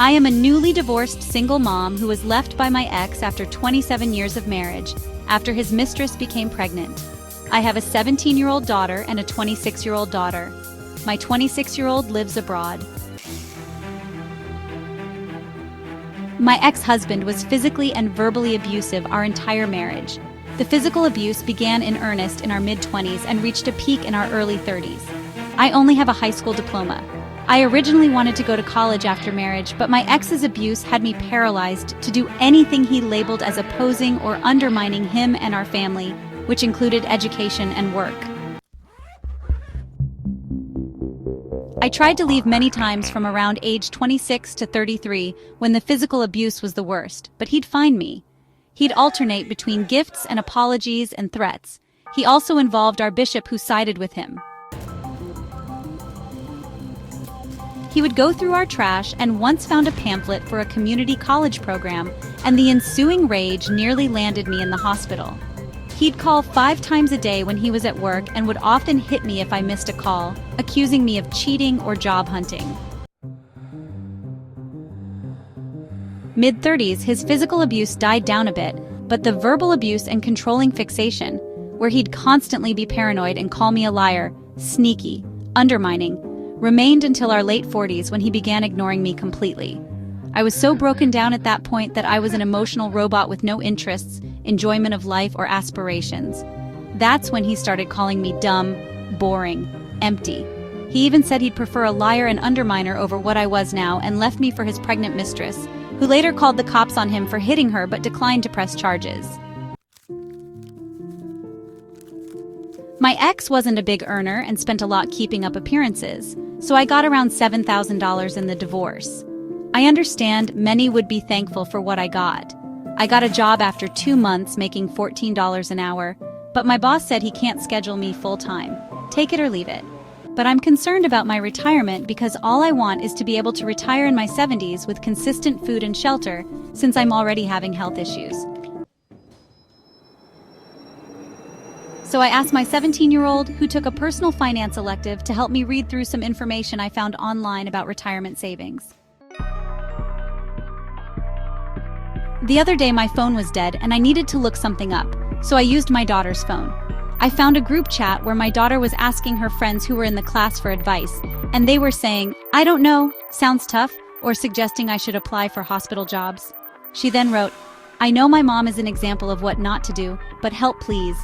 I am a newly divorced single mom who was left by my ex after 27 years of marriage, after his mistress became pregnant. I have a 17-year-old daughter and a 26-year-old daughter. My 26-year-old lives abroad. My ex-husband was physically and verbally abusive our entire marriage. The physical abuse began in earnest in our mid-20s and reached a peak in our early 30s. I only have a high school diploma. I originally wanted to go to college after marriage, but my ex's abuse had me paralyzed to do anything he labeled as opposing or undermining him and our family, which included education and work. I tried to leave many times from around age 26 to 33 when the physical abuse was the worst, but he'd find me. He'd alternate between gifts and apologies and threats. He also involved our bishop who sided with him. He would go through our trash and once found a pamphlet for a community college program, and the ensuing rage nearly landed me in the hospital. He'd call 5 times a day when he was at work and would often hit me if I missed a call, accusing me of cheating or job hunting. Mid-30s, his physical abuse died down a bit, but the verbal abuse and controlling fixation, where he'd constantly be paranoid and call me a liar, sneaky, undermining, remained until our late 40s when he began ignoring me completely. I was so broken down at that point that I was an emotional robot with no interests, enjoyment of life, or aspirations. That's when he started calling me dumb, boring, empty. He even said he'd prefer a liar and underminer over what I was now and left me for his pregnant mistress, who later called the cops on him for hitting her but declined to press charges. My ex wasn't a big earner and spent a lot keeping up appearances, so I got around $7,000 in the divorce. I understand many would be thankful for what I got. I got a job after 2 months making $14 an hour, but my boss said he can't schedule me full-time. Take it or leave it. But I'm concerned about my retirement because all I want is to be able to retire in my 70s with consistent food and shelter, since I'm already having health issues. So I asked my 17-year-old, who took a personal finance elective, to help me read through some information I found online about retirement savings. The other day my phone was dead and I needed to look something up, so I used my daughter's phone. I found a group chat where my daughter was asking her friends who were in the class for advice, and they were saying, "I don't know, sounds tough," or suggesting I should apply for hospital jobs. She then wrote, "I know my mom is an example of what not to do, but help please."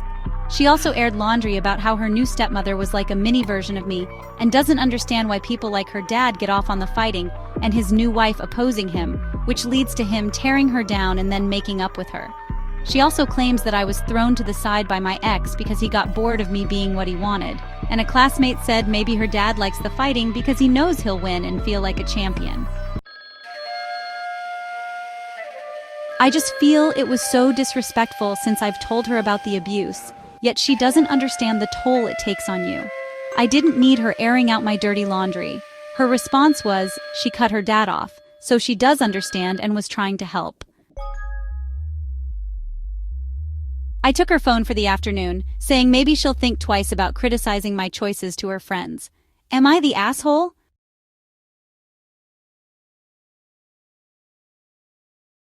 She also aired laundry about how her new stepmother was like a mini version of me and doesn't understand why people like her dad get off on the fighting and his new wife opposing him, which leads to him tearing her down and then making up with her. She also claims that I was thrown to the side by my ex because he got bored of me being what he wanted, and a classmate said maybe her dad likes the fighting because he knows he'll win and feel like a champion. I just feel it was so disrespectful since I've told her about the abuse, yet she doesn't understand the toll it takes on you. I didn't need her airing out my dirty laundry. Her response was she cut her dad off, so she does understand and was trying to help. I took her phone for the afternoon, saying maybe she'll think twice about criticizing my choices to her friends. Am I the asshole?